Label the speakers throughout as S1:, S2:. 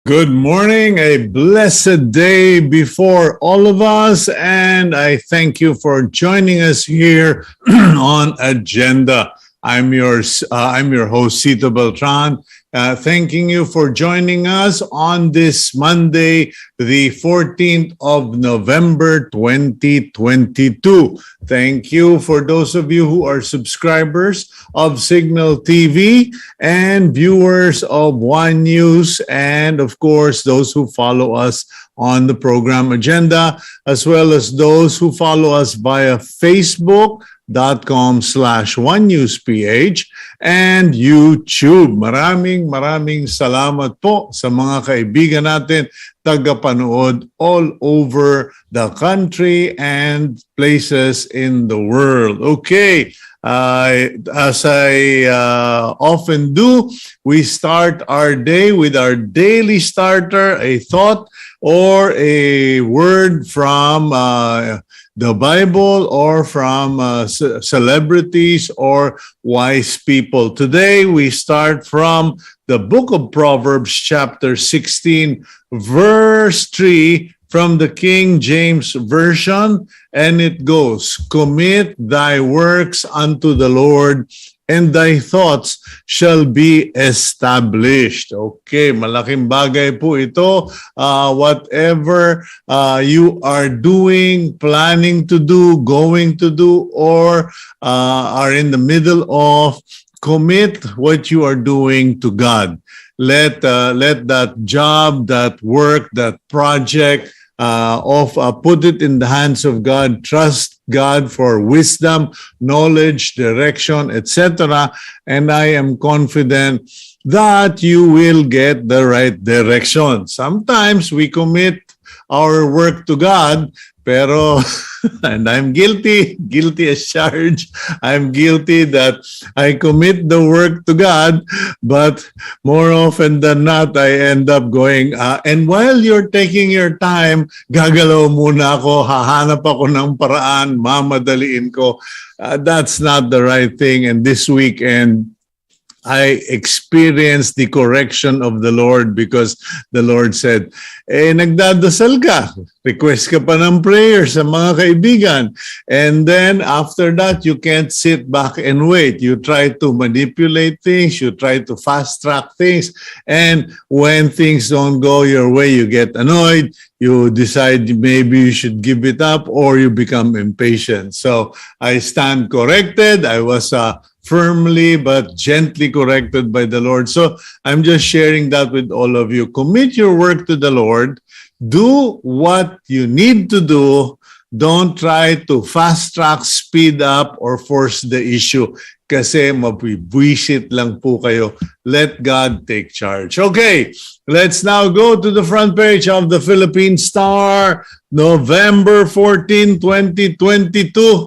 S1: Good morning, a blessed day before all of us, and I thank you for joining us here on Agenda. I'm your host, Cito Beltran, thanking you for joining us on this Monday, the 14th of November, 2022. Thank you for those of you who are subscribers of Cignal TV and viewers of One News, and of course, those who follow us on the program Agenda, as well as those who follow us via Facebook.com/OneNewsPH and YouTube. Maraming salamat po sa mga kaibigan natin tagapanood all over the country and places in the world. Okay, as I often do, we start our day with our daily starter, a thought or a word from the Bible or from celebrities or wise people. Today, we start from the book of Proverbs, chapter 16, verse 3, from the King James Version, and it goes, "Commit thy works unto the Lord, and thy thoughts shall be established." Okay, malaking bagay po ito. Whatever you are doing, planning to do, going to do, or are in the middle of, commit what you are doing to God. Let that job, that work, that project, put it in the hands of God. Trust God for wisdom, knowledge, direction, etc. And I am confident that you will get the right direction. Sometimes we commit our work to God, pero, and I'm guilty as charged. I'm guilty that I commit the work to God, but more often than not, I end up going, and while you're taking your time, gagalaw muna ako, hahanap ako ng paraan, mamadaliin ko. That's not the right thing. And this weekend, I experienced the correction of the Lord because the Lord said, nagdadasal ka, request ka pa ng prayer sa mga kaibigan. And then after that, you can't sit back and wait. You try to manipulate things, you try to fast track things. And when things don't go your way, you get annoyed, you decide maybe you should give it up, or you become impatient. So I stand corrected. I was firmly but gently corrected by the Lord. So I'm just sharing that with all of you. Commit your work to the Lord. Do what you need to do. Don't try to fast track, speed up, or force the issue. Kasi mabibwisit lang po kayo. Let God take charge. Okay, let's now go to the front page of the Philippine Star, November 14, 2022.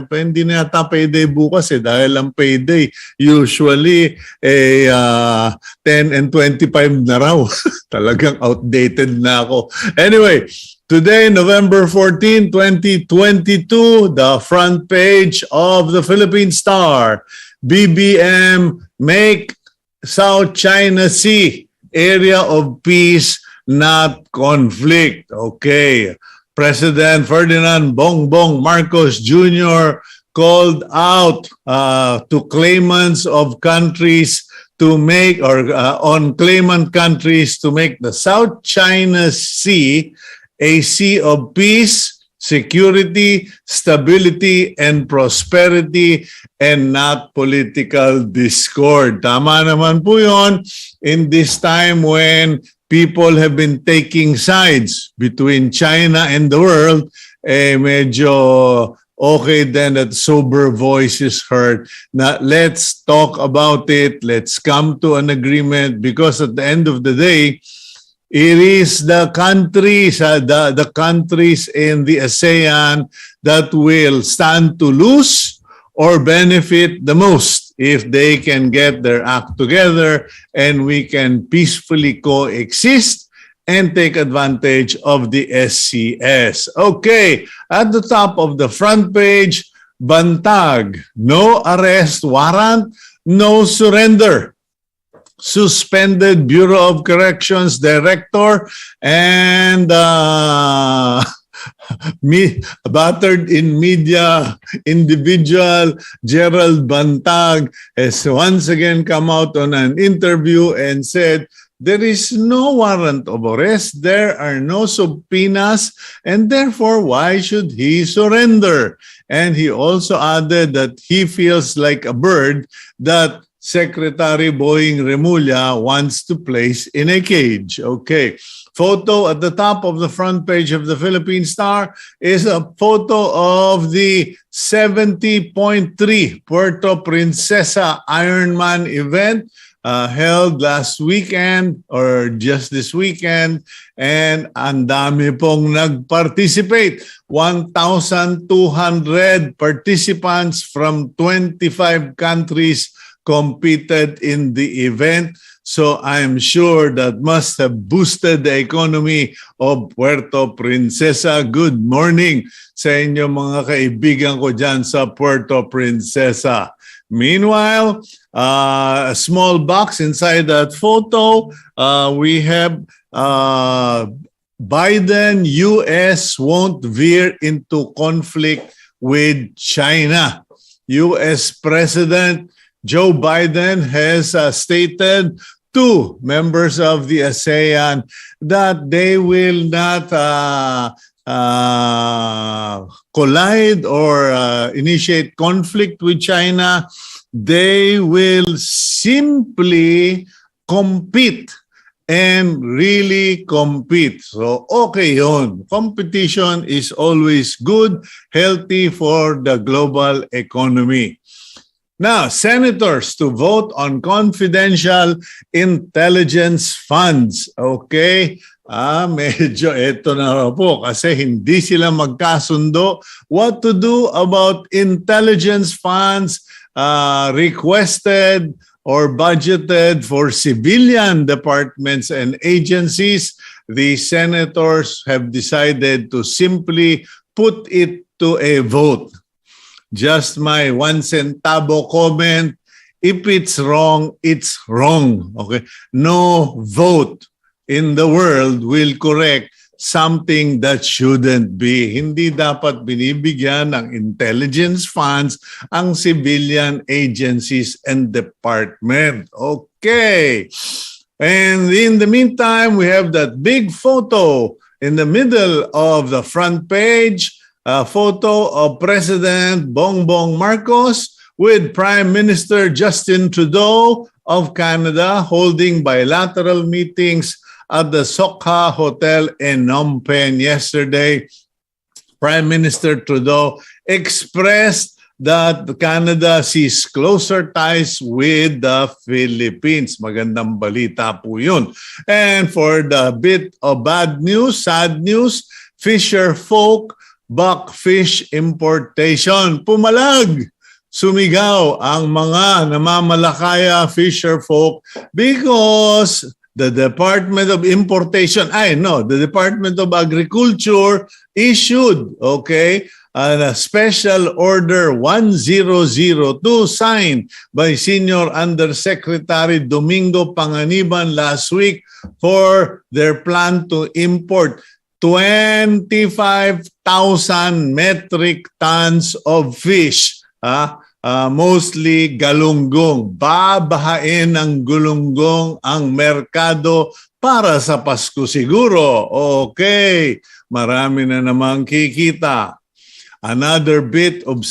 S1: Hindi na yata payday bukas dahil ang payday usually 10 and 25 na raw. Talagang outdated na ako. Anyway, today, November 14, 2022, the front page of the Philippine Star. BBM, make South China Sea area of peace, not conflict. Okay. President Ferdinand Bongbong Marcos Jr. called out to claimants of countries to make, or on claimant countries to make the South China Sea a sea of peace, security, stability, and prosperity, and not political discord. Tama naman po yun in this time when people have been taking sides between China and the world. Medyo okay then that sober voice is heard. Now, let's talk about it. Let's come to an agreement, because at the end of the day, it is the countries, the countries in the ASEAN that will stand to lose or benefit the most if they can get their act together and we can peacefully coexist and take advantage of the SCS. Okay, at the top of the front page, Bantag, no arrest warrant, no surrender. suspended Bureau of Corrections Director, and battered in media individual Gerald Bantag has once again come out on an interview and said there is no warrant of arrest, there are no subpoenas, and therefore why should he surrender? And he also added that he feels like a bird that Secretary Boying Remulla wants to place in a cage. Okay. Photo at the top of the front page of the Philippine Star is a photo of the 70.3 Puerto Princesa Ironman event held last weekend or just this weekend, and ang dami pong nag-participate. 1,200 participants from 25 countries competed in the event. So I'm sure that must have boosted the economy of Puerto Princesa. Good morning sa inyo mga kaibigan ko dyan sa Puerto Princesa. Meanwhile, a small box inside that photo, we have Biden, U.S. won't veer into conflict with China. U.S. President Joe Biden has stated to members of the ASEAN that they will not collide or initiate conflict with China. They will simply compete and really compete. So, okay yun. Competition is always good, healthy for the global economy. Now, senators to vote on confidential intelligence funds. Okay? Medyo eto na po kasi hindi sila magkasundo what to do about intelligence funds requested or budgeted for civilian departments and agencies. The senators have decided to simply put it to a vote. Just my 1 centavo comment. If it's wrong, it's wrong. Okay? No vote in the world will correct something that shouldn't be. Hindi dapat binibigyan ng intelligence funds ang civilian agencies and department. Okay. And in the meantime, we have that big photo in the middle of the front page. A photo of President Bongbong Marcos with Prime Minister Justin Trudeau of Canada holding bilateral meetings at the Sokha Hotel in Phnom Penh yesterday. Prime Minister Trudeau expressed that Canada sees closer ties with the Philippines. Magandang balita po yun. And for the bit of bad news, sad news, fisher folk buckfish importation. Pumalag! Sumigaw ang mga namamalakaya fisher folk because the Department of Importation, the Department of Agriculture issued, a special order 1002 signed by Senior Undersecretary Domingo Panganiban last week for their plan to import 25,000 metric tons of fish, mostly galunggong. Babahain ng gulunggong ang merkado para sa Pasko siguro. Okay, marami na namang kikita. Another bit of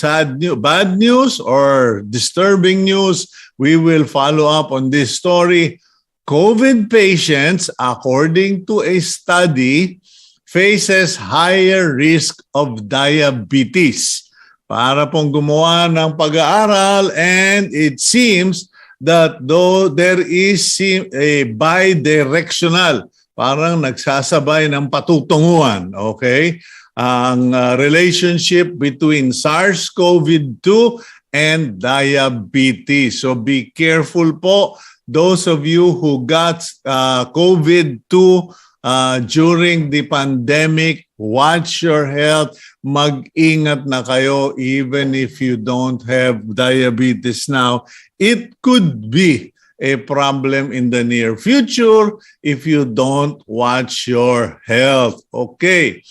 S1: bad news or disturbing news, we will follow up on this story. COVID patients, according to a study, faces higher risk of diabetes. Para pong gumawa ng pag-aaral, and it seems that though there is a bidirectional, parang nagsasabay ng patutunguhan, ang relationship between SARS-CoV-2 and diabetes. So be careful po, those of you who got COVID-2 during the pandemic, watch your health. Mag-ingat na kayo even if you don't have diabetes now. It could be a problem in the near future if you don't watch your health. Okay.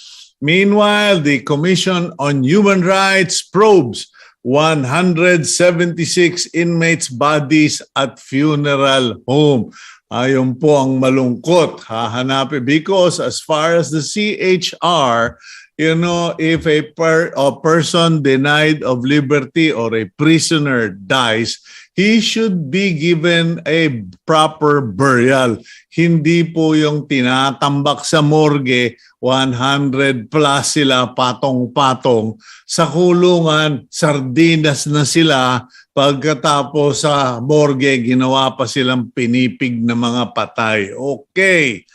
S1: Meanwhile, the Commission on Human Rights probes 176 inmates' bodies at funeral home. Ayon po ang malungkot. Hahanapin because as far as the CHR, if a person denied of liberty or a prisoner dies, he should be given a proper burial. Hindi po yung tinatambak sa morgue, 100 plus sila patong-patong. Sa kulungan, sardinas na sila. Pagkatapos sa morgue, ginawa pa silang pinipig na mga patay. Okay.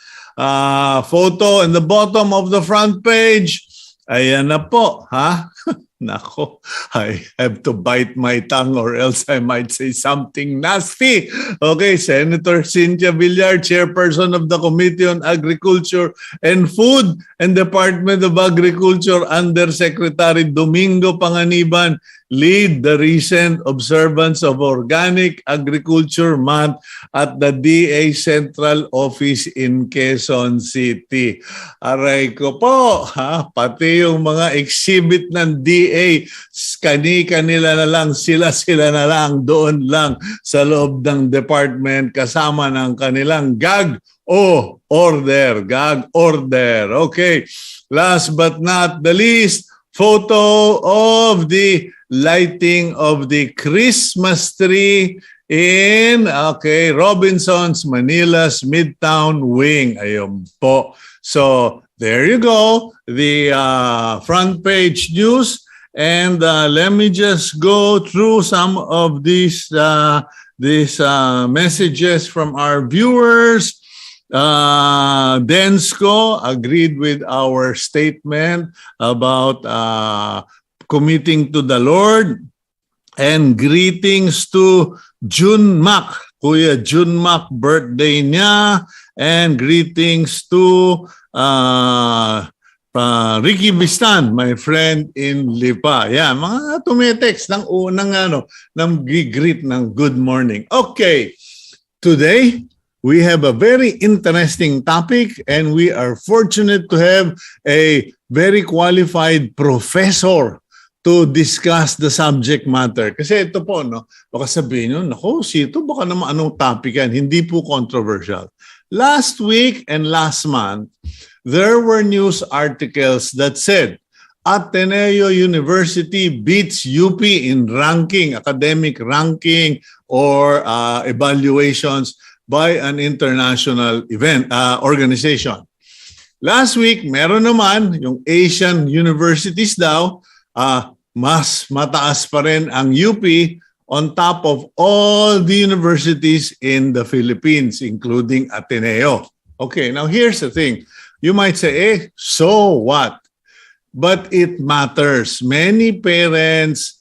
S1: Photo in the bottom of the front page. Ayan na po, ha? Nako, I have to bite my tongue or else I might say something nasty. Okay, Senator Cynthia Villar, Chairperson of the Committee on Agriculture and Food and Department of Agriculture Undersecretary Domingo Panganiban, lead the recent observance of Organic Agriculture Month at the DA Central Office in Quezon City. Aray ko po, pati yung mga exhibit ng DA, kani-kanila na lang, sila-sila na lang, doon lang sa loob ng department kasama ng kanilang gag order. Okay, last but not the least, photo of the lighting of the Christmas tree in Robinson's Manila's Midtown Wing. Ayun po. So there you go, the front page news. And let me just go through some of these messages from our viewers. Densco agreed with our statement about committing to the Lord, and greetings to Jun Mac, Kuya Jun Mac, birthday niya, and greetings to Ricky Bistan, my friend in Lipa. Yeah, mga tumetext ng greet ng good morning. Okay, today we have a very interesting topic and we are fortunate to have a very qualified professor to discuss the subject matter. Kasi ito po, baka sabihin nyo, naku, Cito, baka naman anong topic yan? Hindi po controversial. Last week and last month, there were news articles that said, Ateneo University beats UP in ranking, academic ranking, or evaluations by an international organization. Last week, meron naman yung Asian universities daw, mas mataas pa rin ang UP on top of all the universities in the Philippines, including Ateneo. Okay, now here's the thing. You might say, so what? But it matters. Many parents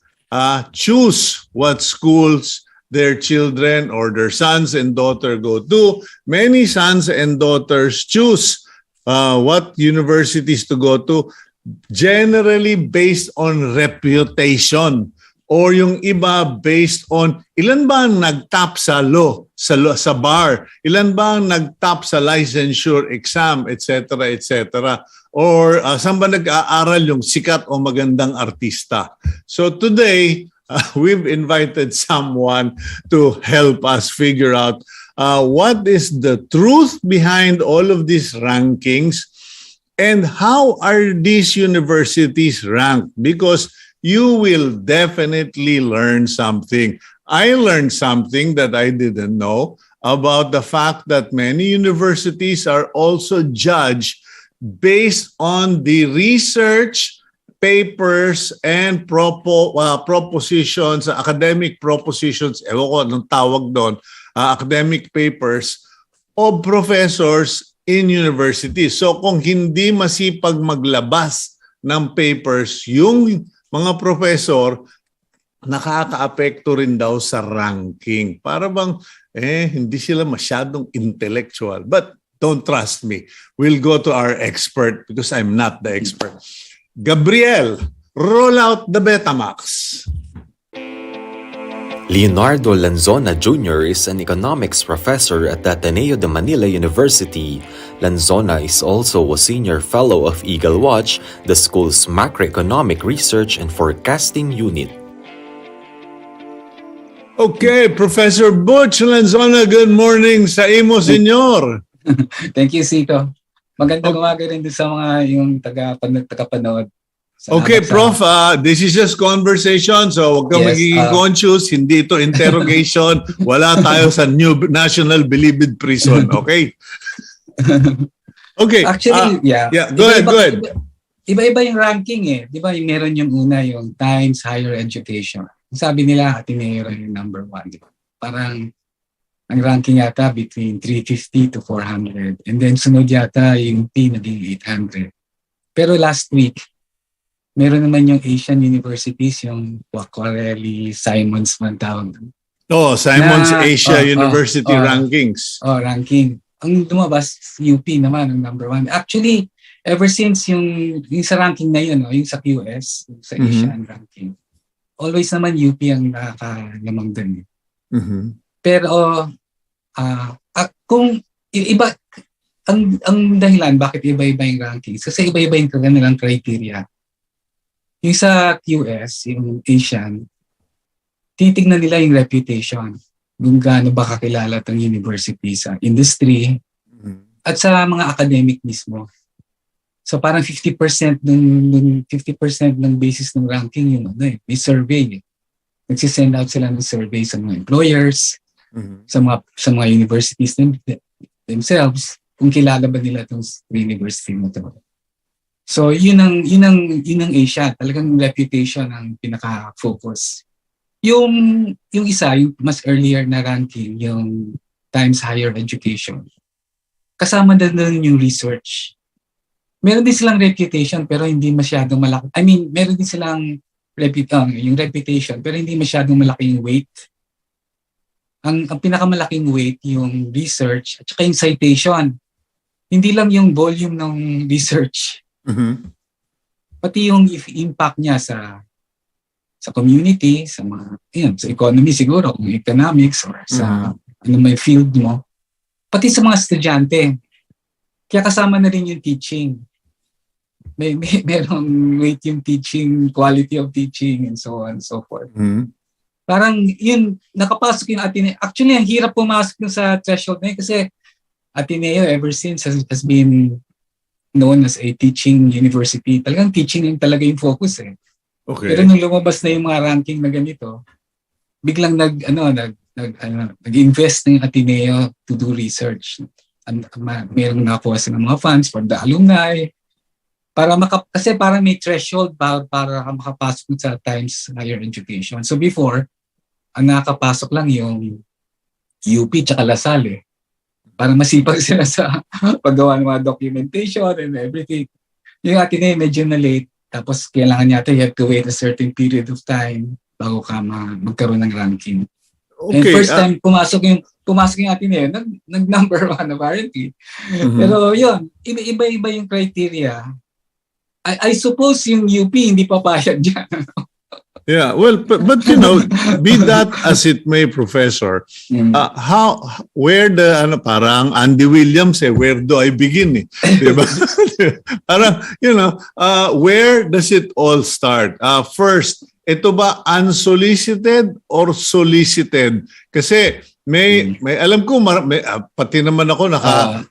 S1: choose what schools their children or their sons and daughters go to. Many sons and daughters choose what universities to go to, generally based on reputation, or yung iba based on ilan ba ang nag-top sa law, sa bar, ilan ba ang nag-top sa licensure exam, etc., etc., or saan ba nag-aaral yung sikat o magandang artista. So today, we've invited someone to help us figure out what is the truth behind all of these rankings and how are these universities ranked? Because you will definitely learn something. I learned something that I didn't know about the fact that many universities are also judged based on the research papers and propositions, academic propositions, ewan ko anong tawag doon, academic papers of professors in universities. So kung hindi masipag maglabas ng papers, yung mga professor, nakaka-apekto rin daw sa ranking. Para bang, hindi sila masyadong intellectual. But don't trust me. We'll go to our expert because I'm not the expert. Gabriel, roll out the Betamax.
S2: Leonardo Lanzona Jr. is an economics professor at the Ateneo de Manila University. Lanzona is also a senior fellow of Eagle Watch, the school's macroeconomic research and forecasting unit.
S1: Okay, Professor Butch Lanzona, good morning sa imo, senyor.
S3: Thank you, Cito. Magandang umaga rin din sa mga yung tagapanood.
S1: Okay, Prof, this is just conversation, so huwag kang magiging conscious, hindi ito interrogation, wala tayo sa new National Bilibid Prison, okay? Okay.
S3: Actually,
S1: go ahead.
S3: Iba-iba yung ranking eh. Di ba, meron yung una, yung Times Higher Education. Sabi nila, Ateneo yung number 1. Di ba? Parang, ang ranking yata between 350 to 400. And then sunod yata yung T naging 800. Pero last week, meron naman yung Asian universities, yung Quacquarelli, Simons man tawag.
S1: Oh, Simons Asia University rankings.
S3: Ranking. Ang lumabas, UP naman, ang number 1. Actually, ever since yung sa ranking na yun, yung sa QS, sa Asian ranking, always naman UP ang nakakalamang dun. Pero, kung iba, ang dahilan bakit iba-iba yung rankings, kasi iba-iba yung kanilang criteria. Yung sa QS, yung Asian, titignan nila yung reputation. Kung gaano ba kakilala itong university sa industry at sa mga academic mismo. So parang 50% ng basis ng ranking yung may survey. Nagsisend out sila ng survey sa mga employers, sa mga universities themselves, kung kilala ba nila itong university mo ito. So yun ang Asia, talagang reputation ang pinaka-focus. Yung isa, yung mas earlier na ranking, yung Times Higher Education. Kasama din yung research. Meron din silang reputation pero hindi masyadong malaki. I mean, meron din silang yung reputation pero hindi masyadong malaki yung weight. Ang pinakamalaking weight yung research at saka yung citation. Hindi lang yung volume ng research. Pati yung impact niya sa community, sa sa economy siguro, kung economics or sa may field mo. Pati sa mga estudyante. Kaya kasama na rin yung teaching. Merong weight yung teaching, quality of teaching, and so on and so forth. Parang yun, nakapasok yung Ateneo. Actually, ang hirap pumasok sa threshold na yun kasi Ateneo ever since has been known as a teaching university. Talagang teaching yung talaga yung focus eh.
S1: Okay.
S3: Pero nung lumabas na yung mga ranking na ganito, biglang nag-invest ng Ateneo to do research. Mayroong nakuha ng mga funds for the alumni. Kasi parang may threshold para makapasok sa Times Higher Education. So before, ang nakapasok lang yung UP tsaka Lasal eh. Para masipag sila sa paggawa ng mga documentation and everything. Yung Ateneo medyo na late, tapos kailangan yata you have to wait a certain period of time bago ka magkaroon ng ranking. Okay. And first time pumasok yung Ateneo, nag-number 1 apparently. Pero yun, iba-iba yung criteria. I suppose yung UP hindi papayag dyan.
S1: Yeah, well, but you know, be that as it may, Professor, where parang Andy Williams where do I begin diba? Parang, where does it all start? First, ito ba unsolicited or solicited? Kasi may alam ko pati naman ako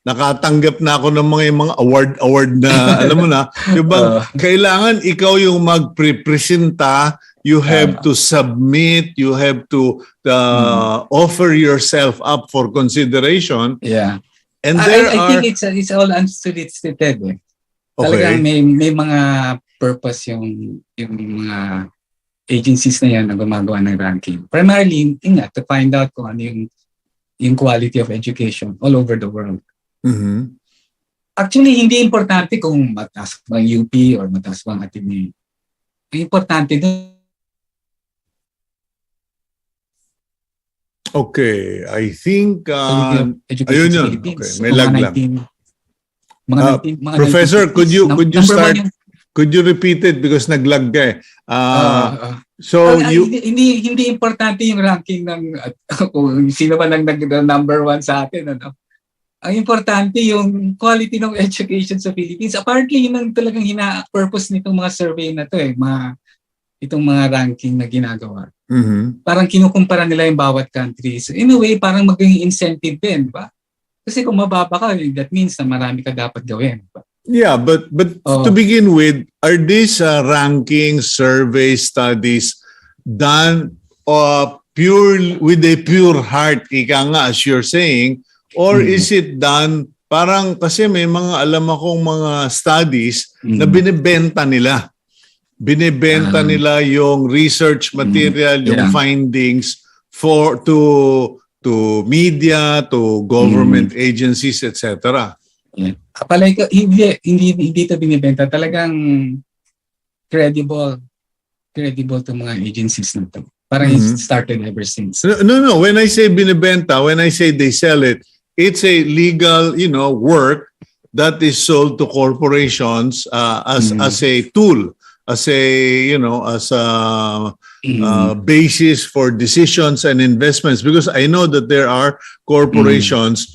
S1: nakatanggap na ako ng mga award na alam mo na, diba? Kailangan ikaw yung magprepresenta. You have to submit, you have to offer yourself up for consideration.
S3: Yeah.
S1: And
S3: I think it's all unsolicited. Okay. Talagang may mga purpose yung mga agencies na yan na gumagawa ng ranking. Primarily, to find out kung ano yung quality of education all over the world. Actually, hindi importante kung mataas bang UP or mataas bang Ateneo. Ang importante doon.
S1: Okay, I think ayun yun. Okay, may lag lang. Professor, could you start Could you repeat it because naglag ka eh. So
S3: hindi importante yung ranking ng kung sino man ang number one sa atin, ano. Ang importante yung quality ng education sa Philippines. Apparently, yun ang talagang purpose nitong mga survey na to eh, itong mga ranking na ginagawa. Parang kinukumpara nila yung bawat countries. In a way, parang maging incentive din, di ba? Kasi kung mababa ka, that means na marami ka dapat gawin. Diba?
S1: Yeah, but to begin with, are these ranking survey studies done with a pure heart, ika nga, as you're saying, or is it done parang kasi may mga alam akong mga studies na binebenta nila. Binebenta nila yung research material, yung findings to media, to government agencies, etc.
S3: Yeah. Hindi ito binibenta. Talagang credible to mga agencies na ito. Parang it started ever since.
S1: No. When I say binibenta, when I say they sell it, it's a legal, work that is sold to corporations as a tool, as a basis for decisions and investments. Because I know that there are corporations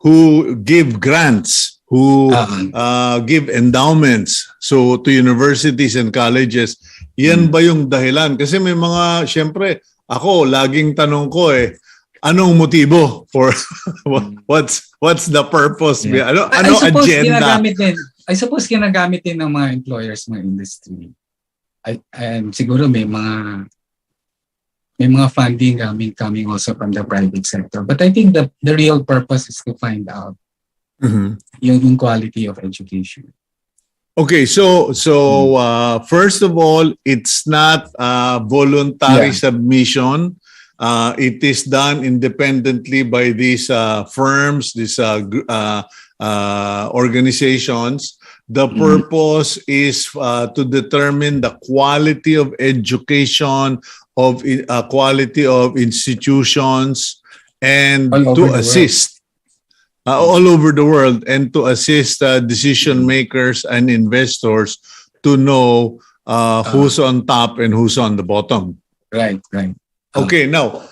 S1: who give grants, who give endowments to universities and colleges. Yan ba yung dahilan? Kasi may mga, syempre, ako, laging tanong ko anong motibo for what's the purpose?
S3: Yeah.
S1: Ano agenda?
S3: I suppose ginagamit din ng mga employers, mga industry. And siguro may mga funding coming also from the private sector. But I think the real purpose is to find out yung quality of education.
S1: Okay, so first of all, it's not voluntary submission. It is done independently by these firms, these organizations. The purpose is to determine the quality of education, of quality of institutions, and to assist all over the world, and to assist decision makers and investors to know who's on top and who's on the bottom.
S3: Right.
S1: Okay, now,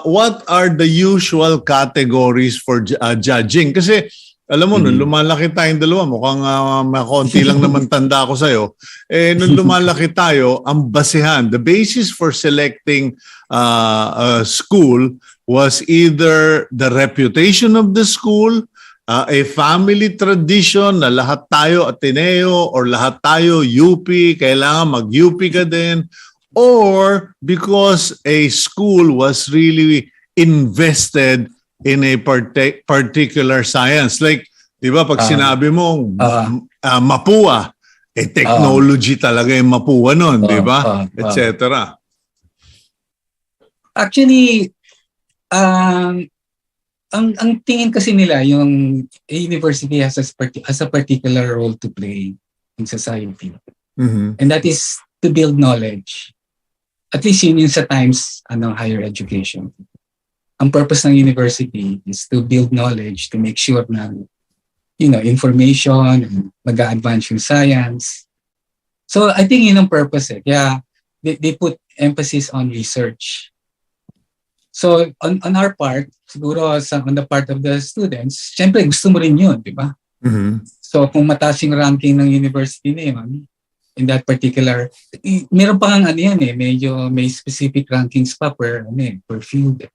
S1: what are the usual categories for judging? Kasi, alam mo, nung lumalaki tayong dalawa, mukhang makonti lang naman tanda ko sa'yo. Nung lumalaki tayo, ang basehan, the basis for selecting a school was either the reputation of the school, a family tradition na lahat tayo Ateneo or lahat tayo UP, kailangan mag-UP ka din, or because a school was really invested in a particular science. Like, di ba, pag sinabi mong Mapua, technology talaga yung Mapua nun, di ba? Etc.
S3: Actually, ang tingin kasi nila, yung university has a particular role to play in society. And that is to build knowledge. At least yun sa times higher education. Ang purpose ng university is to build knowledge, to make sure na information, mag-a-advance yung science. So I think yun ang purpose Kaya they put emphasis on research. So on our part, siguro on the part of the students, syempre gusto mo rin yun, di ba? So kung mataas yung ranking ng university na yun, in that particular, meron pa nga medyo may specific rankings pa per field.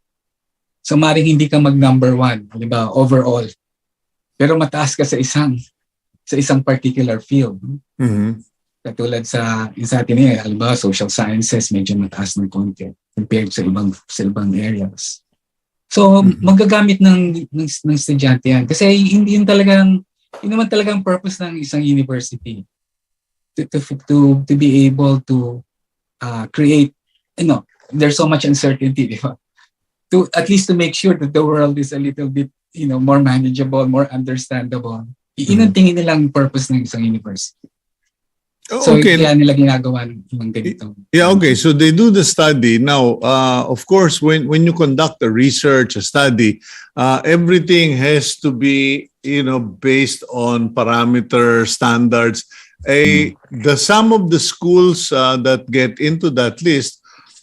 S3: So maring hindi ka mag-number one, di ba, overall. Pero mataas ka sa isang particular field. Katulad sa atin halimbawa, social sciences, medyo mataas ng konti compared sa ibang areas. So magagamit ng estudyante yan. Kasi yun naman talagang purpose ng isang university. To be able to create, there's so much uncertainty, di ba? To at least to make sure that the world is a little bit, more manageable, more understandable. Yun ang tingin nilang purpose ng isang university. So kaya nila ginagawa ng ganito.
S1: Yeah, okay. So they do the study. Now, of course, when you conduct a research, a study, everything has to be, based on parameter standards. the some of the schools that get into that list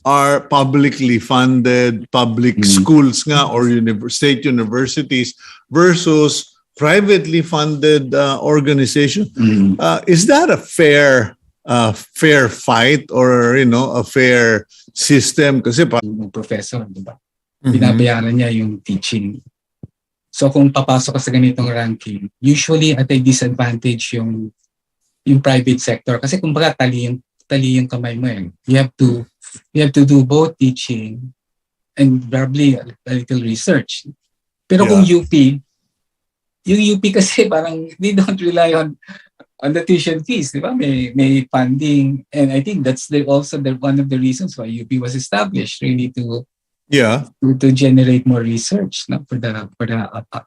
S1: are publicly funded public schools nga or state universities versus privately funded organization. Is that a fair fight or a fair system? Kasi
S3: Yung professor, di ba? Binabayaran niya yung teaching. So kung papasok ka sa ganitong ranking, usually at a disadvantage yung private sector kasi kumbaga tali yung kamay mo eh. You have to do both teaching and probably a little research. Pero kung yung UP kasi parang they don't rely on the tuition fees, di ba? May funding, and I think that's also one of the reasons why UP was established, really to generate more research, no, for the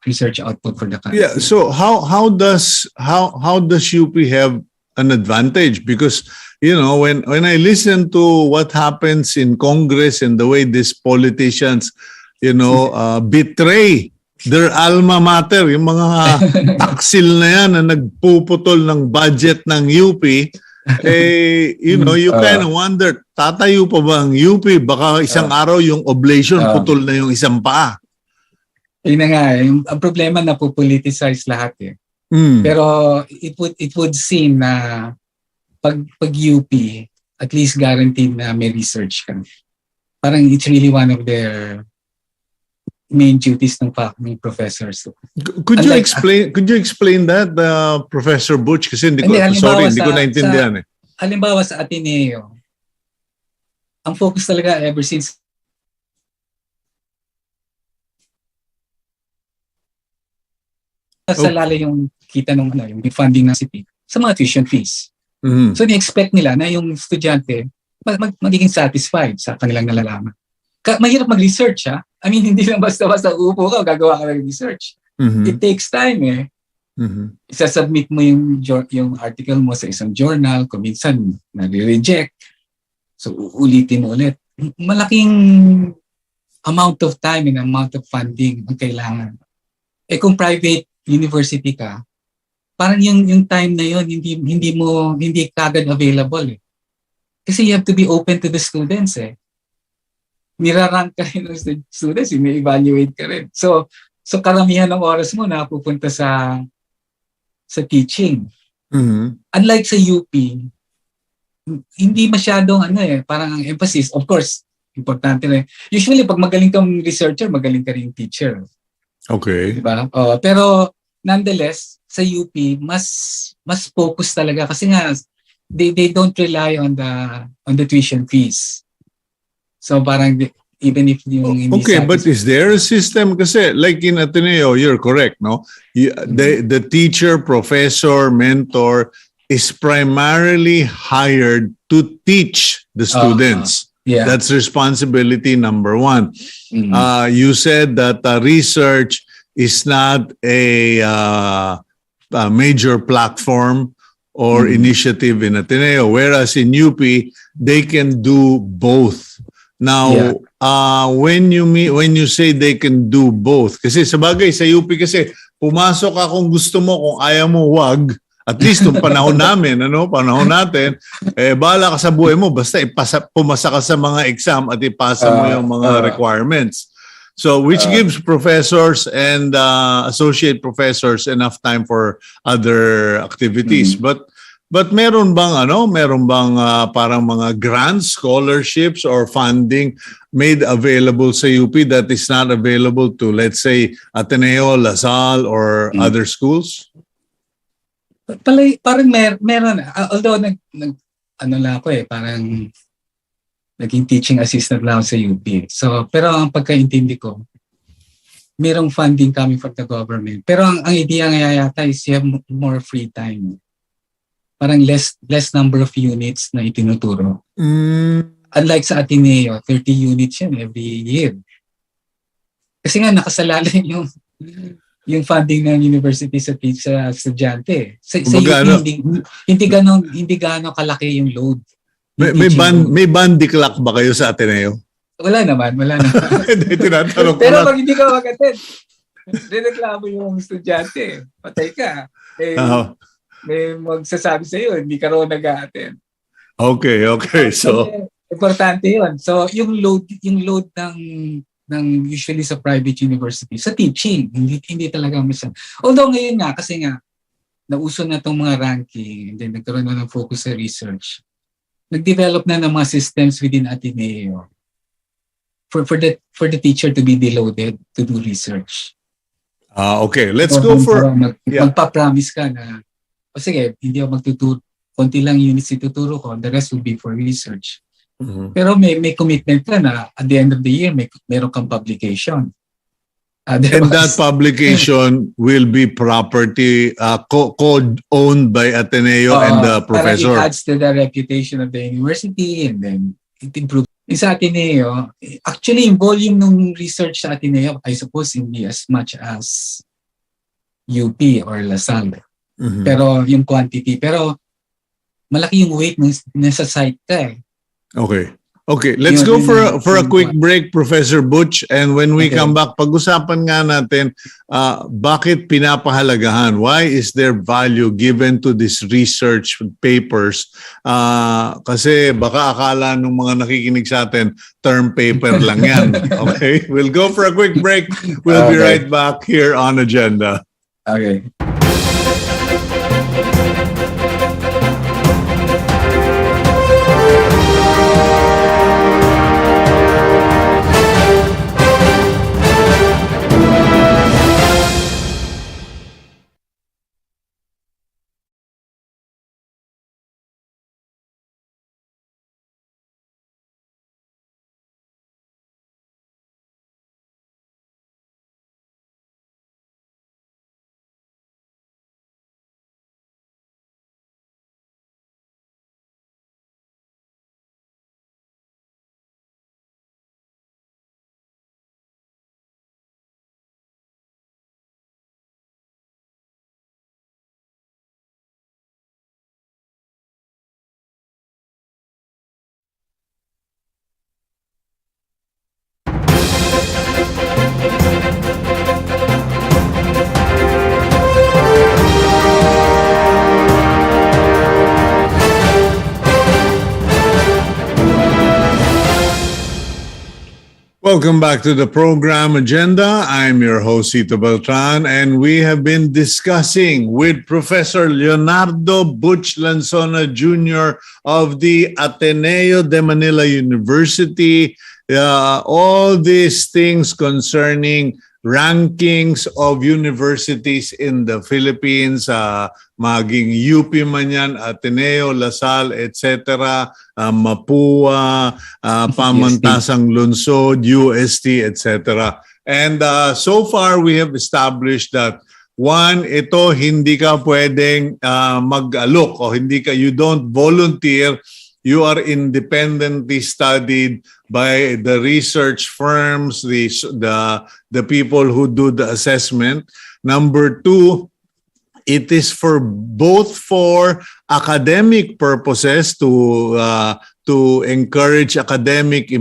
S3: research output for the country.
S1: Yeah. So how does UP have an advantage? Because when I listen to what happens in Congress and the way these politicians betray their alma mater, yung mga taksil na yan na nagpuputol ng budget ng UP, you kind of wonder, tatayo pa ba ang UP? Baka isang araw yung oblation, putol na yung isang paa.
S3: Yun na nga, ang problema na po-politicize lahat eh. Pero it would seem na pag UP, at least guaranteed na may research ka. Parang it's really one of their main duties ng professors.
S1: Could you explain that, Professor Butch? Kasi hindi ko naintindihan eh.
S3: Halimbawa sa Ateneo, ang focus talaga ever since sa lala yung kita nung yung funding ng city sa mga tuition fees. So ni-expect nila na yung estudyante magiging satisfied sa kanilang nalalaman. Mahirap mag-research ha. I mean, hindi lang basta-basta uupo ka o gagawa ka ng research. It takes time eh. Isasubmit mo yung article mo sa isang journal, kung minsan nare-reject. So ulitin mo ulit. Malaking amount of time and amount of funding ang kailangan. Kung private university ka, parang yung time na yun, hindi kagad available eh. Kasi you have to be open to the students eh. Nirarank ka rin ng students, i-evaluate ka rin. So karamihan ng oras mo napupunta sa teaching. Unlike sa UP, hindi masyadong parang ang emphasis. Of course, importante rin. Usually, pag magaling kang researcher, magaling ka rin teacher.
S1: Okay.
S3: Diba? Pero nonetheless, sa UP, mas focus talaga kasi nga they don't rely on the tuition fees. So parang even if yung hindi
S1: but is there a system? Kasi like in Ateneo, you're correct, no? The teacher, professor, mentor is primarily hired to teach the students. That's responsibility number one. You said that research is not a major platform or initiative in Ateneo, whereas in UP, they can do both. Now, when you say they can do both, kasi sa bagay sa UP kasi pumasok ka kung gusto mo, kung ayaw mo wag, at least yung panahon natin, bahala ka sa buhay mo, basta pumasa ka sa mga exam at ipasa mo yung mga requirements. So which gives professors and associate professors enough time for other activities. But meron bang parang mga grants, scholarships or funding made available sa UP that is not available to, let's say, Ateneo, LaSalle or other schools?
S3: Parang meron. Although parang naging teaching assistant lang sa UP. So, pero ang pagkaintindi ko, merong funding coming from the government. Pero ang idea nga yata is you have more free time. Parang less number of units na itinuturo. Unlike sa Ateneo, 30 units yan every year. Kasi nga nakasalalay yung funding ng university sa estudyante. Sa UP, hindi gano'ng kalaki yung load.
S1: May bandy clock ba kayo sa Ateneo?
S3: Wala naman.
S1: Tinatanong ko
S3: pero pag hindi ka mag-attend, reklamo yung estudyante. Patay ka. may magsasabi sa iyo, hindi ka raw nag-a-attend.
S1: Okay. So,
S3: Importante yun. So, yung load ng usually sa private university, sa teaching, hindi talaga minsan. Although ngayon nga, kasi nga, nauso na itong mga ranking, and then nagkaroon na ng focus sa research. Nag-develop na ng mga systems within Ateneo for the teacher to be deloaded to do research.
S1: okay. Let's
S3: So,
S1: go for...
S3: magpa-promise ka na, sige, hindi ako magtuturo, konti lang units ituturo ko, the rest will be for research.
S1: Mhm.
S3: Pero may commitment ka na at the end of the year, meron kang publication.
S1: And that publication will be property co-owned by Ateneo and the professor.
S3: It adds to the reputation of the university and then it improves. Sa Ateneo, actually yung volume ng research sa Ateneo, I suppose hindi as much as UP or LaSalle.
S1: Mhm.
S3: Pero yung quantity, pero malaki yung weight nasa site ka eh.
S1: Okay, let's go for a quick break, Professor Butch, and when we come back, pag-usapan nga natin bakit pinapahalagahan, why is there value given to these research papers? Kasi baka akala ng mga nakikinig sa atin, term paper lang yan. Okay, we'll go for a quick break. We'll be right back here on Agenda.
S3: Okay.
S1: Welcome back to the program Agenda. I'm your host, Cito Beltran, and we have been discussing with Professor Leonardo Butch Lanzona Jr. of the Ateneo de Manila University, all these things concerning rankings of universities in the Philippines, maging UP man yan, Ateneo, LaSalle, etc., Mapua, Pamantasang Lungsod, UST, etc. And so far, we have established that one, ito hindi ka pwedeng mag-alok o you don't volunteer. You are independently studied by the research firms, the people who do the assessment. Number two, it is both for academic purposes to encourage academic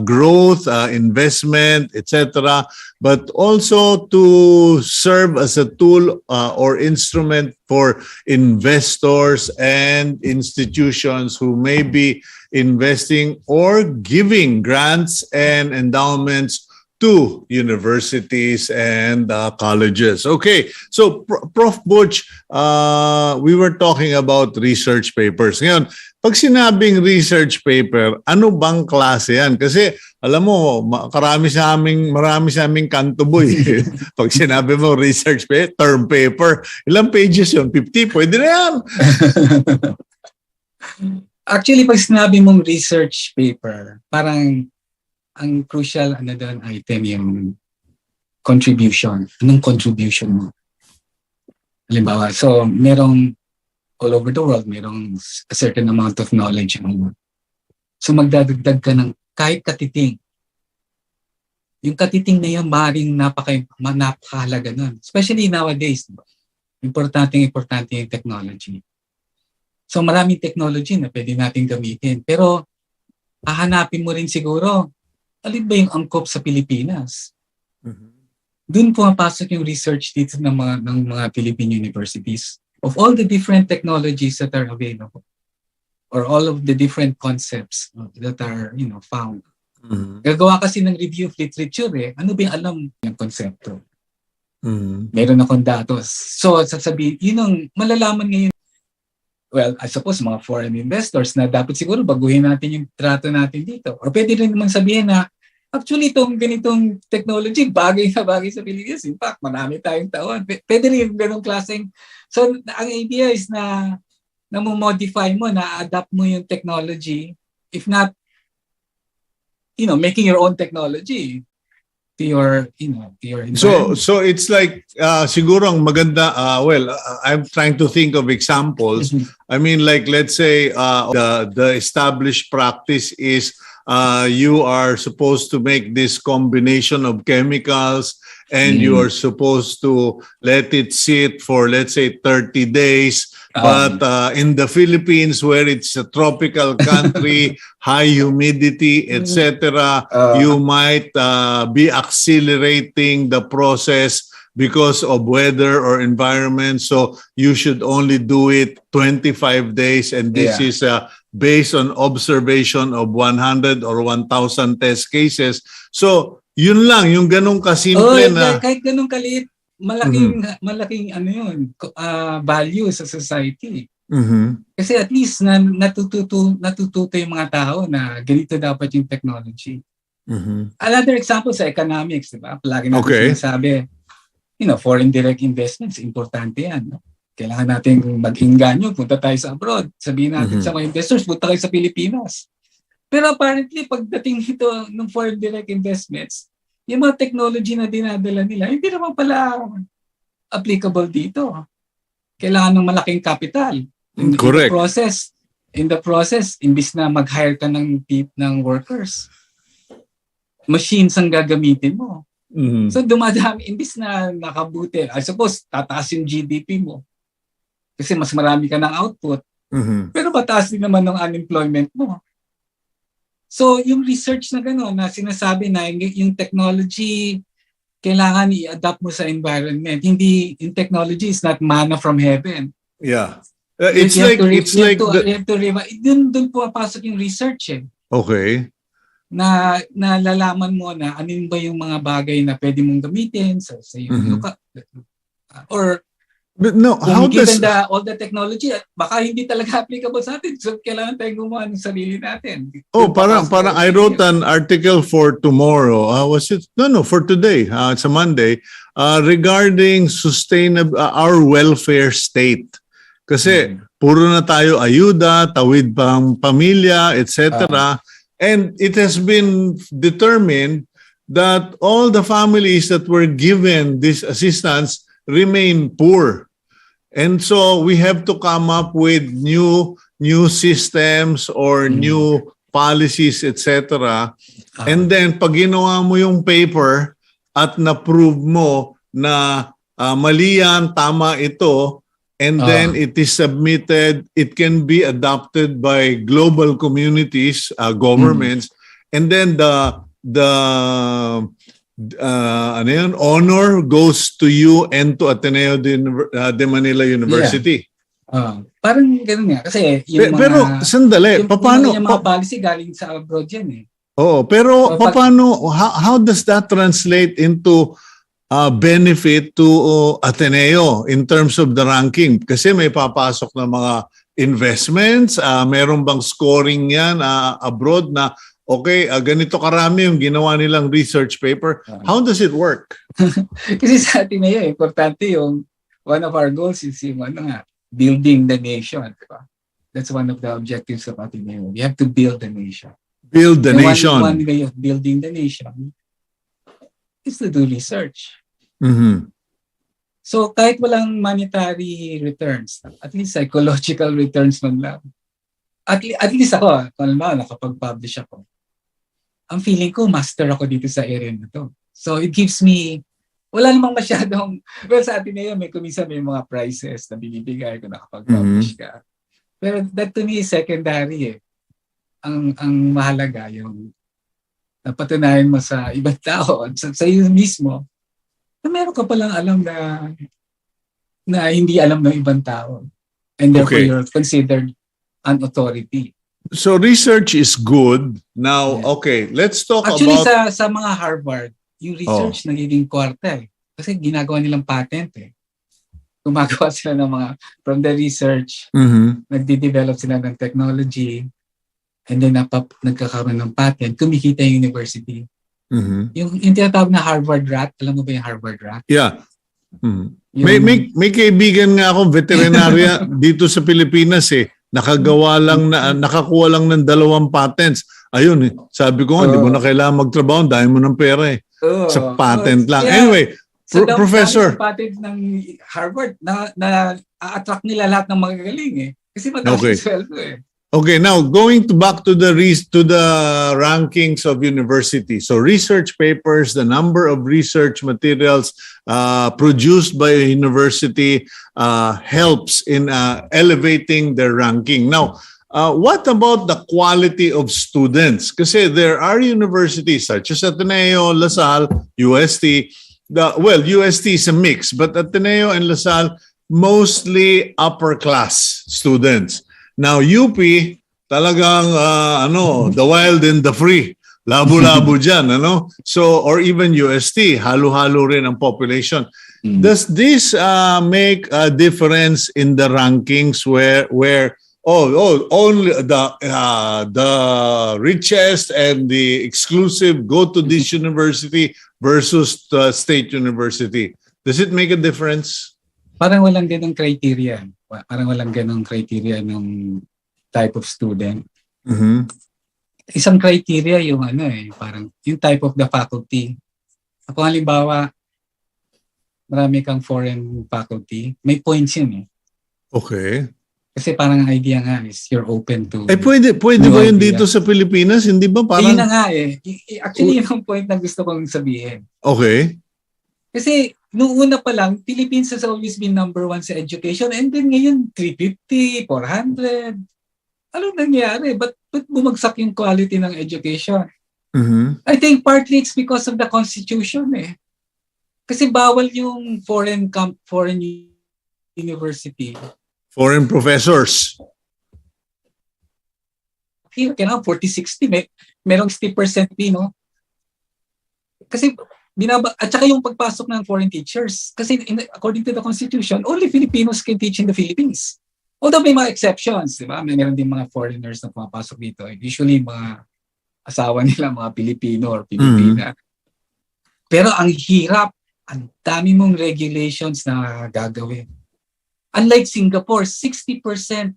S1: growth, investment, etc., but also to serve as a tool or instrument for investors and institutions who may be investing or giving grants and endowments to universities and colleges. Okay, so Prof. Butch, we were talking about research papers. Ngayon, pag sinabing research paper, ano bang klase yan? Kasi alam mo, marami sa aming kanto boy. Pag sinabi mo research paper, term paper, ilang pages yun? 50? Pwede na yan.
S3: Actually, pag sinabi mong research paper, parang ang crucial doon item yung contribution. Anong contribution mo? Halimbawa, so merong all over the world, merong a certain amount of knowledge. So magdadagdag ka ng kahit katiting. Yung katiting na yan, maaaring napakahalaga nun. Especially nowadays, importante yung technology. So maraming technology na pwede natin gamitin. Pero hahanapin mo rin siguro, alin ba yung angkop sa Pilipinas? Doon pumapasok yung research dito ng mga Philippine universities. of all the different technologies that are available, or all of the different concepts that are, found. Gagawa kasi ng review of literature ano ba yung alam yung konsepto? Meron akong datos. So, sasabihin, yun ang malalaman ngayon. Well, I suppose mga foreign investors na dapat siguro baguhin natin yung trato natin dito. Or pwede rin naman sabihin na, actually, itong ganitong technology, bagay na bagay sa Pilipinas. In fact, marami tayong taon. Pwede rin yung ganong klaseng. So, ang idea is na mo-modify mo, na-adapt mo yung technology, if not, making your own technology to your environment.
S1: So it's like siguro ang maganda I'm trying to think of examples. I mean, like, let's say the established practice is you are supposed to make this combination of chemicals and you are supposed to let it sit for, let's say, 30 days. But in the Philippines, where it's a tropical country, high humidity, etc., you might be accelerating the process because of weather or environment. So you should only do it 25 days. And this is based on observation of 100 or 1,000 test cases. So yun lang, yung ganong kasimple na...
S3: Kahit ganong kaliit, malaking value sa society. Kasi at least natututo yung mga tao na ganito dapat yung technology. Another example sa economics, diba? Palagi natin sinasabi, foreign direct investments, importante yan. No? Kailangan natin mag-inganyo, punta tayo sa abroad. Sabihin natin sa mga investors, punta kayo sa Pilipinas. Pero apparently, pagdating nito ng foreign direct investments, yung mga technology na dinadala nila, hindi naman pala applicable dito. Kailangan ng malaking capital.
S1: Correct.
S3: In the process, imbis na mag-hire ka ng workers, machines ang gagamitin mo. So dumadami, imbis na nakabuti. I suppose, tataas yung GDP mo. Kasi mas marami ka ng output. Pero mataas din naman ng unemployment mo. So, yung research na gano'n, na sinasabi na yung technology, kailangan i-adapt mo sa environment. Hindi, yung technology is not manna from heaven.
S1: Yeah.
S3: Doon pumapasok yung research
S1: Okay.
S3: Na lalaman mo na ano ba yung mga bagay na pwede mong gamitin sa yung or
S1: but no, how
S3: given
S1: does
S3: all the technology, baka hindi talaga applicable sa atin. So, kailangan tayong gumawa ng sarili natin.
S1: parang I wrote an article for tomorrow. Was it? No, for today. It's a Monday. Regarding our welfare state. Kasi puro na tayo ayuda, tawid pang pamilya, etc. And it has been determined that all the families that were given this assistance remain poor. And so we have to come up with new systems or new policies, etc. And then pag ginawa mo yung paper at na-prove mo na mali yan, tama ito, and then it is submitted, it can be adopted by global communities, governments, and then the honor goes to you and to Ateneo de Manila University.
S3: Parang gano'n nga. Kasi yung
S1: pero sandali, paano?
S3: Yung mga policy galing sa abroad yan
S1: pero paano, how does that translate into benefit to Ateneo in terms of the ranking? Kasi may papasok na mga investments, meron bang scoring yan abroad na okay, ganito karami yung ginawa nilang research paper. How does it work?
S3: Kasi sa atin na importante yung one of our goals is yung building the nation. Diba? That's one of the objectives of Ateneo. We have to build the nation.
S1: Build the nation.
S3: One way of building the nation is to do research. So kahit walang monetary returns, at least psychological returns man lang. At least ako, kung nakapag-publish ako, ang feeling ko, master ako dito sa area na to. So it gives me, wala namang masyadong, well sa atin na yun, may mga prizes na binibigay kung nakapag-publish ka. Pero that to me is secondary Ang mahalaga yung napatunayan mo sa ibang tao, sa iyo mismo, na meron ka palang alam na na hindi alam ng ibang tao. And therefore,
S1: Okay.
S3: you're considered an authority.
S1: So research is good. Now,
S3: Yeah.
S1: okay, let's talk
S3: Actually,
S1: about...
S3: sa mga Harvard, yung research nagiging kwarta eh. Kasi ginagawa nilang patent eh. Gumagawa sila ng mga, from the research,
S1: Mhm.
S3: nagde-develop sila ng technology, and then nagkakaroon ng patent, kumikita yung university.
S1: Mhm.
S3: Yung tinatawag na Harvard Rat, alam mo ba yung Harvard Rat?
S1: Yeah. Mhm.
S3: Yung,
S1: May kaibigan nga ako veterinarya dito sa Pilipinas eh. Nakakuha lang ng 2 patents. Ayun eh. Sabi ko, hindi mo na kailangan magtrabaho, dahil mo ng pera eh. Sa patent lang.
S3: Yeah.
S1: Anyway,
S3: So,
S1: Professor.
S3: patent ng Harvard na attract nila lahat ng magagaling eh. Kasi mataas
S1: Okay.
S3: yung sweldo eh.
S1: Okay, now going back to the rankings of universities. So research papers, the number of research materials produced by a university helps in elevating their ranking. Now, what about the quality of students? Kasi there are universities such as Ateneo, LaSalle, UST. UST is a mix, but Ateneo and LaSalle mostly upper class students. Now, UP, talagang, the wild and the free. Labo-labo dyan, ano? So, or even UST, halo-halo rin ang population. Does this make a difference in the rankings where only the richest and the exclusive go to this university versus the state university? Does it make a difference?
S3: Parang walang ganong criteria. Parang walang ganong criteria ng type of student.
S1: Mhm.
S3: Isang criteria yung parang yung type of the faculty. Kung halimbawa, marami kang foreign faculty, may points yun eh.
S1: Okay.
S3: Kasi parang ang idea nga is you're open to...
S1: Pwede
S3: new
S1: ba yun
S3: idea.
S1: dito sa Pilipinas? Hindi ba parang...
S3: Yun na nga eh. Actually, yun ang point na gusto kong sabihin.
S1: Okay.
S3: Kasi noong una pa lang, Philippines has always been number 1 sa education, and then ngayon 350, 400. Anong nangyari? Ba't bumagsak yung quality ng education?
S1: Mhm.
S3: I think partly it's because of the Constitution eh. Kasi bawal yung foreign university.
S1: Foreign professors.
S3: Kailangan 40-60, merong 60% no? Kasi at saka yung pagpasok ng foreign teachers. Kasi according to the Constitution, only Filipinos can teach in the Philippines. Although may mga exceptions, di ba? Meron din mga foreigners na pumapasok dito. Usually mga asawa nila, mga Pilipino or Pilipina. Pero ang hirap, ang dami mong regulations na gagawin. Unlike Singapore, 60%.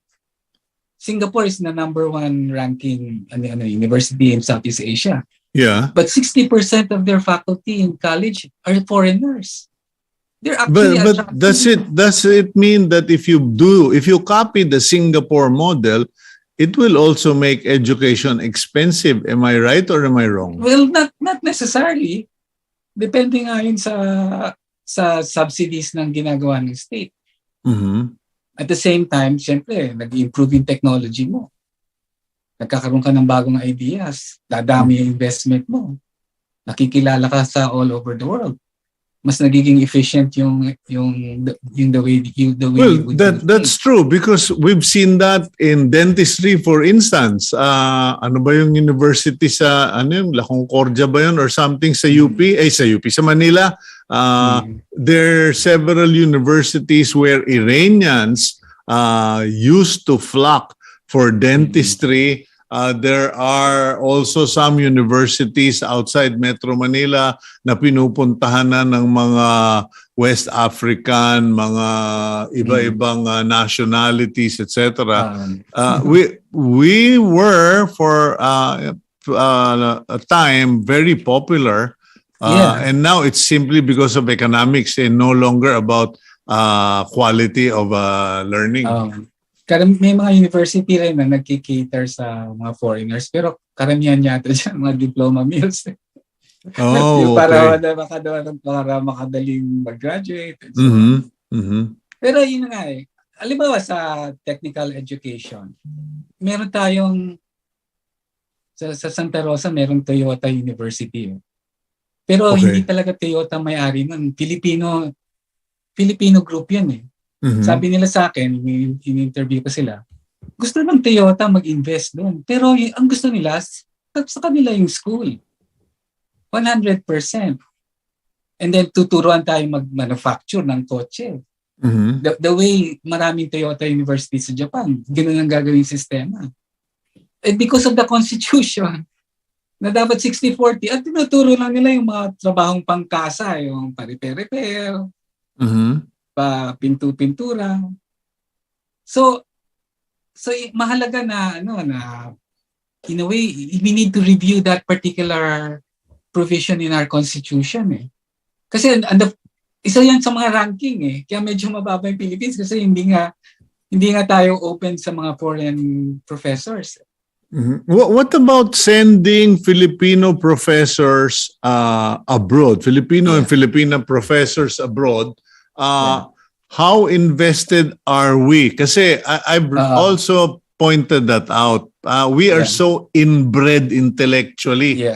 S3: Singapore is the number 1 ranking university in Southeast Asia.
S1: Yeah.
S3: But 60% of their faculty in college are foreigners. They're actually
S1: But does it mean that if you copy the Singapore model, it will also make education expensive? Am I right or am I wrong?
S3: Well, not necessarily. Depende nga yun sa subsidies ng ginagawa ng state.
S1: Mhm.
S3: At the same time, syempre, nag-improve yung technology mo. Nagkakaroon ka ng bagong ideas. Dadami yung investment mo. Nakikilala ka sa all over the world. Mas nagiging efficient yung the way
S1: Well, that's true because we've seen that in dentistry, for instance. Ano ba yung university sa La Concordia ba yun or something sa UP? Sa Manila. There are several universities where Iranians used to flock for dentistry. There are also some universities outside Metro Manila na pinupuntahan na ng mga West African, mga iba-ibang nationalities, etc. We were for a time very popular, and now it's simply because of economics and no longer about quality of learning.
S3: May mga university rin na nagki-cater sa mga foreigners, pero karamihan yata dyan mga diploma mills. Para makadaling mag-graduate. Pero yun nga eh. Halimbawa sa technical education, meron tayong sa Santa Rosa, meron Toyota University. Pero hindi talaga Toyota may-ari nun. Filipino group yan eh. Sabi nila sa akin, in-interview ko sila, gusto ng Toyota mag-invest doon. Pero ang gusto nila, sa kanila yung school. 100%. And then tuturuan tayo mag-manufacture ng kotse. The way maraming Toyota universities sa Japan, ganoon ang gagawing sistema. And because of the constitution, na dapat 60-40, at tinuturo lang nila yung mga trabahong pangkasa, yung pa-repair, pa-pintura. So mahalaga na, in a way, we need to review that particular provision in our constitution eh. Kasi isa yan sa mga ranking eh. Kaya medyo mababa yung Philippines kasi hindi nga tayo open sa mga foreign professors.
S1: What about sending Filipino professors abroad? Filipino and Filipina professors abroad. How invested are we? Kasi I've also pointed that out. We are so inbred intellectually.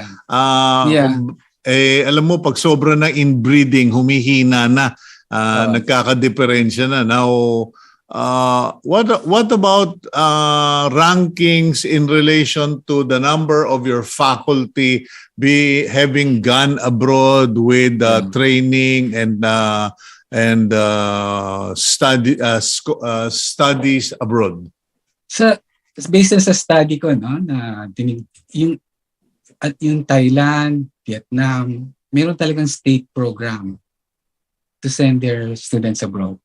S1: Alam mo, pag sobra na inbreeding, humihina na, nagkakadiferensya na. Now, what about rankings in relation to the number of your faculty having gone abroad with training and studies abroad?
S3: Based sa study ko, na yung Thailand, Vietnam, meron talagang state program to send their students abroad.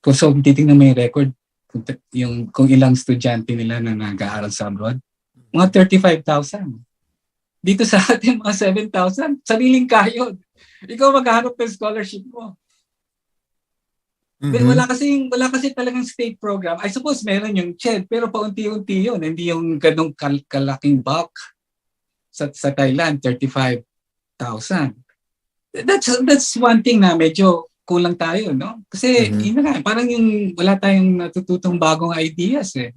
S3: So, titingnan mo yung record, kung ilang estudyante nila na nag-aaral sa abroad, mga 35,000. Dito sa atin, mga 7,000. Sariling kayod. Ikaw maghahanap ng scholarship mo. Wala kasi talagang state program. I suppose meron yung CHED, pero paunti-unti yun. Hindi yung ganong kalaking bulk. Sa Thailand, 35,000. That's one thing na medyo kulang tayo, no? Kasi parang yung wala tayong natututong bagong ideas eh.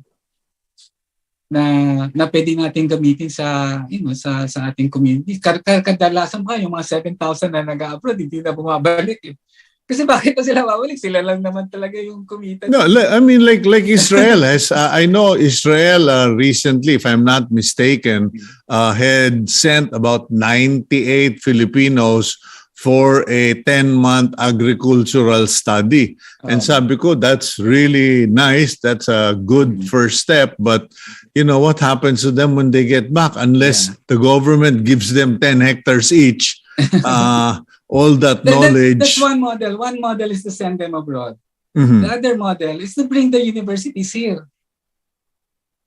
S3: Na pwede natin gamitin sa sa ating community. Kadalasan pa yung mga 7,000 na nag-abroad hindi na bumabalik eh. Kasi bakit pa sila babalik? Sila lang naman talaga yung kumita.
S1: No, I mean like Israel has. I know Israel recently, if I'm not mistaken, had sent about 98 Filipinos for a 10-month agricultural study. And sabi ko, that's really nice. That's a good first step. But you know what happens to them when they get back? Unless the government gives them 10 hectares each. All that knowledge.
S3: That's one model. One model is to send them abroad. The other model is to bring the universities here.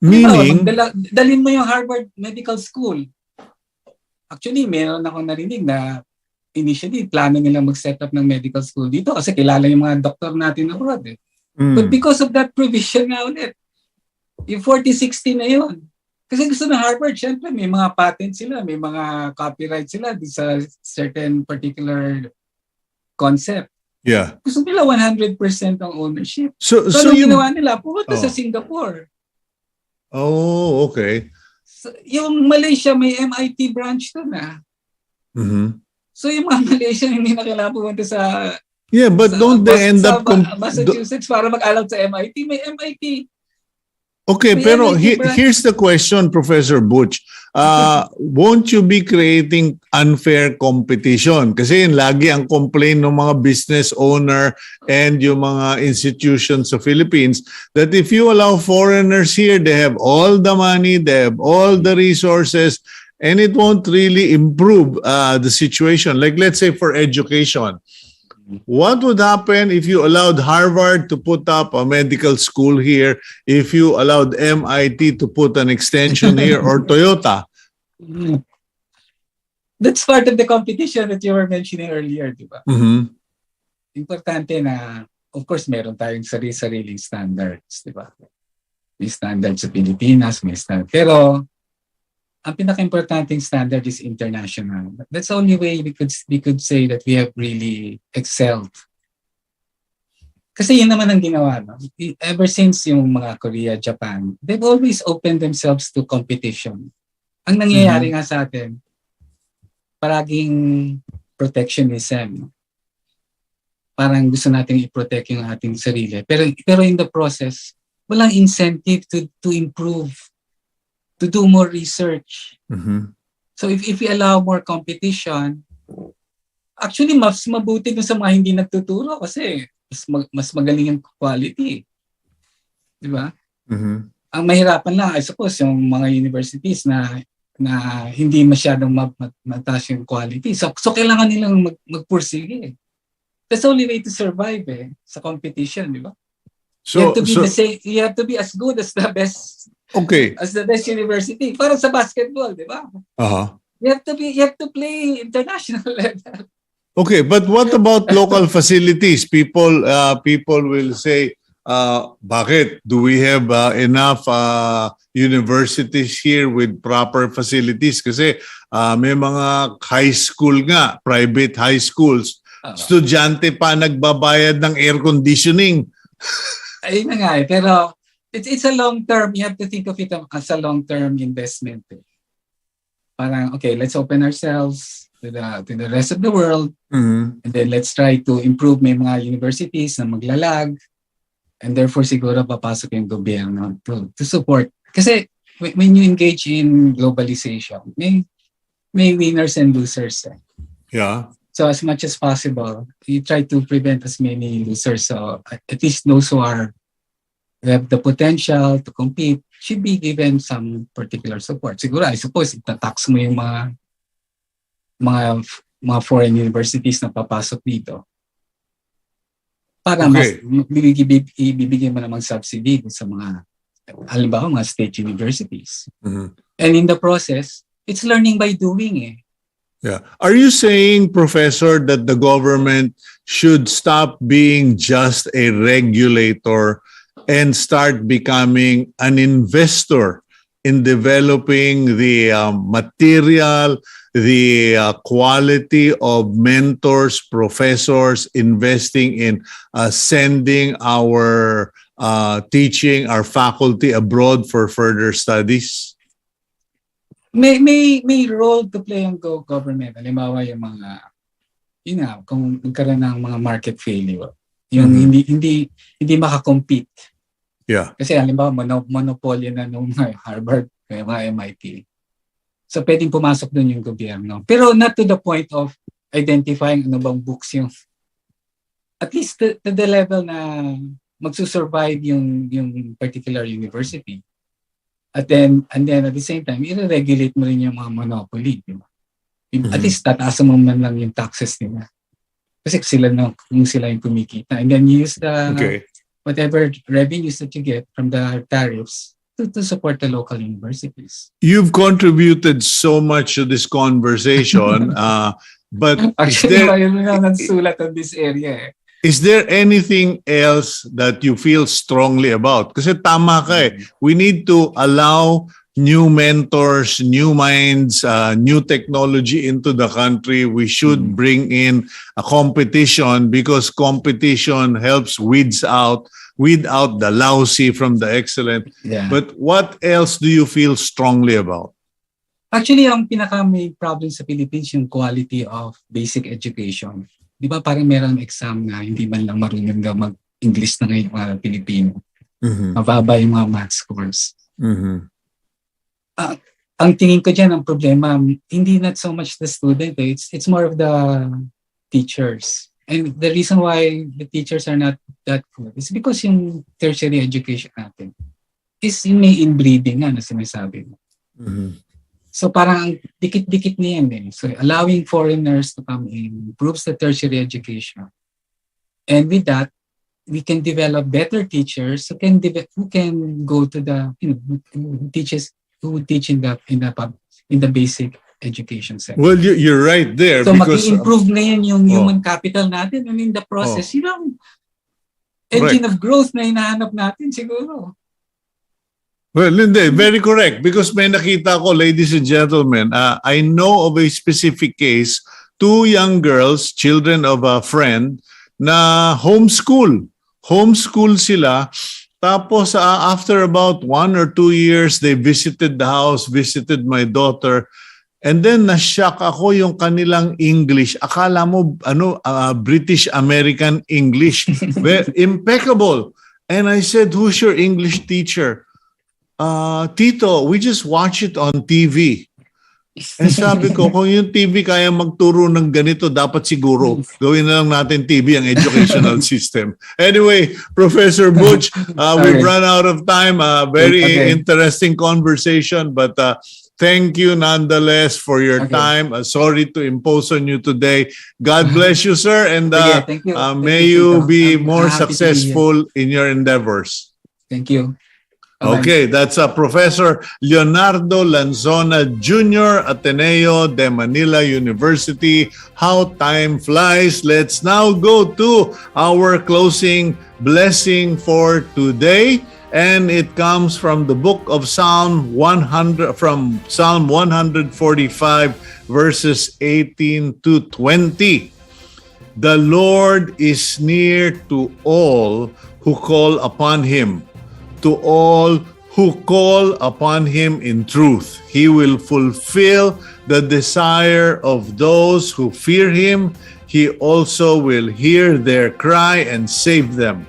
S1: Meaning?
S3: Dalhin mo yung Harvard Medical School. Actually, meron akong narinig na initially, plano nila mag-set up ng medical school dito kasi kilala yung mga doktor natin abroad eh. But because of that provision nga ulit, yung 40-60 na yun. Kasi gusto ng Harvard, syempre may mga patent sila, may mga copyright sila sa certain particular concept.
S1: Yeah.
S3: Gusto nila 100% ang ownership. So yung ginawa nila, pumunta sa Singapore.
S1: Oh, okay.
S3: So, yung Malaysia, may MIT branch doon ah. So yung mga Malaysian hindi na kailangan pumunta sa
S1: but don't they end up
S3: Massachusetts para mag-aral sa MIT? May MIT.
S1: Okay, pero here's the question, Professor Butch. Won't you be creating unfair competition? Kasi yun lagi ang complaint ng mga business owner and yung mga institutions sa Philippines that if you allow foreigners here, they have all the money, they have all the resources, and it won't really improve the situation. Like let's say for education. What would happen if you allowed Harvard to put up a medical school here, if you allowed MIT to put an extension here, or Toyota?
S3: That's part of the competition that you were mentioning earlier, di ba? Importante na, of course, meron tayong sariling standards, di ba? May standards sa Pilipinas, may standards. Pero, ang pinaka-importanting standard is international. That's the only way we could say that we have really excelled. Kasi yun naman ang ginawa. No? Ever since yung mga Korea, Japan, they've always opened themselves to competition. Ang nangyayari nga sa atin, paraging protectionism. parang gusto nating i-protect yung ating sarili. Pero in the process, walang incentive to improve, to do more research.
S1: Mhm.
S3: So if we allow more competition, actually mas mabuti dun sa mga hindi nagtuturo kasi mas magaling yung quality. Di ba?
S1: Mhm.
S3: Ang mahirapan lang, I suppose, yung mga universities na hindi masyadong mataas yung quality. So kailangan nilang magpursige. That's the only way to survive sa competition, di ba? You have to be the same, you have to be as good as the best
S1: Okay.
S3: as the best university. Parang sa basketball, di ba?
S1: Uh-huh.
S3: You have to play international level.
S1: Okay, but what about local facilities? People will say, bakit do we have enough universities here with proper facilities? Kasi may mga high school nga, private high schools, estudyante pa nagbabayad ng air conditioning.
S3: Ayun na nga pero it's a long term. You have to think of it as a long term investment. Parang, okay, let's open ourselves to the rest of the world.
S1: Mm-hmm.
S3: And then let's try to improve may mga universities na maglalag. And therefore, siguro papasok yung gobyerno to support. Kasi when you engage in globalization, may winners and losers.
S1: Yeah.
S3: So as much as possible, you try to prevent as many losers. So at least those who have the potential to compete should be given some particular support. Siguro, I suppose, itatax mo yung mga foreign universities na papasok dito. Para mas ibibigay mo namang subsidy sa mga, halimbawa, mga state universities.
S1: Mm-hmm.
S3: And in the process, it's learning by doing.
S1: Yeah. Are you saying, Professor, that the government should stop being just a regulator and start becoming an investor in developing the material, the quality of mentors, professors, investing in sending our teaching, our faculty abroad for further studies?
S3: May role to play ang government. Halimbawa yung mga, kung magkaroon ng mga market failure, yung hindi makakompete.
S1: Yeah.
S3: Kasi halimbawa monopolyo na nung Harvard, mga MIT. So pwedeng pumasok doon yung gobyerno. Pero not to the point of identifying ano bang books yung, at least to the level na magsusurvive yung particular university. And then at the same time, i-regulate mo rin yung mga monopoly. Diba? At least tataasan mo man lang yung taxes nila. Kasi sila yung kumikita. And then you use the whatever revenues that you get from the tariffs to support the local universities.
S1: You've contributed so much to this conversation, but
S3: actually, nagsulat on this area.
S1: Is there anything else that you feel strongly about? Kasi tama ka we need to allow new mentors, new minds, new technology into the country. We should bring in a competition because competition helps weed out the lousy from the excellent.
S3: Yeah.
S1: But what else do you feel strongly about?
S3: Actually, ang pinaka-main problem sa Philippines yung quality of basic education. Di ba parang meron exam na hindi man lang marunong daw mag-English na ngayon mga Pilipino. Mababa yung mga math scores. Ang tingin ko dyan, ang problema, hindi not so much the student, it's more of the teachers. And the reason why the teachers are not that good is because yung tertiary education natin is may inbreeding na sinasabi mo. So parang dikit-dikit niyan So allowing foreigners to come in improves the tertiary education. And with that, we can develop better teachers who can go to the who teach in the basic education sector.
S1: Well, you're right there.
S3: So
S1: because
S3: mag-improve na yan yung human capital natin, and in the process, engine of growth na hinahanap natin siguro.
S1: Well, hindi, very correct. Because may nakita ko, ladies and gentlemen, I know of a specific case, 2 young girls, children of a friend, na homeschool. Homeschool sila. Tapos after about 1 or 2 years, they visited the house, visited my daughter. And then na-shock ako yung kanilang English. Akala mo British American English. Impeccable. And I said, "Who's your English teacher?" "Tito, we just watch it on TV." And sabi ko, kung yung TV kaya magturo ng ganito, dapat siguro gawin na lang natin TV ang educational system. Anyway, Professor Butch, we've run out of time. Very interesting conversation, but thank you nonetheless for your time. Sorry to impose on you today. God bless you, sir, and
S3: thank you.
S1: May you be more successful in your endeavors.
S3: Thank you.
S1: Okay, that's Professor Leonardo Lanzona Jr., Ateneo de Manila University. How time flies. Let's now go to our closing blessing for today. And it comes from the book of Psalm 100, from Psalm 145, verses 18 to 20. The Lord is near to all who call upon Him, to all who call upon Him in truth. He will fulfill the desire of those who fear Him. He also will hear their cry and save them.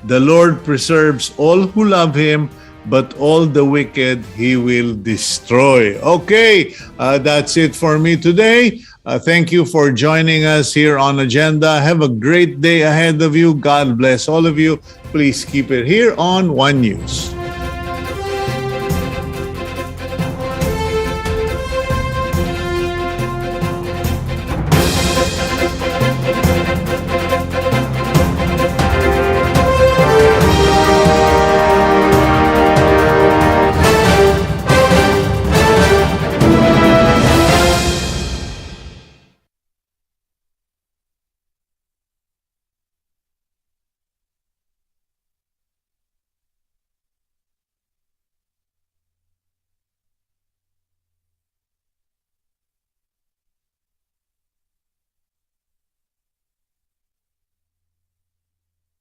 S1: The Lord preserves all who love Him, but all the wicked He will destroy. Okay, that's it for me today. Thank you for joining us here on Agenda. Have a great day ahead of you. God bless all of you. Please keep it here on One News.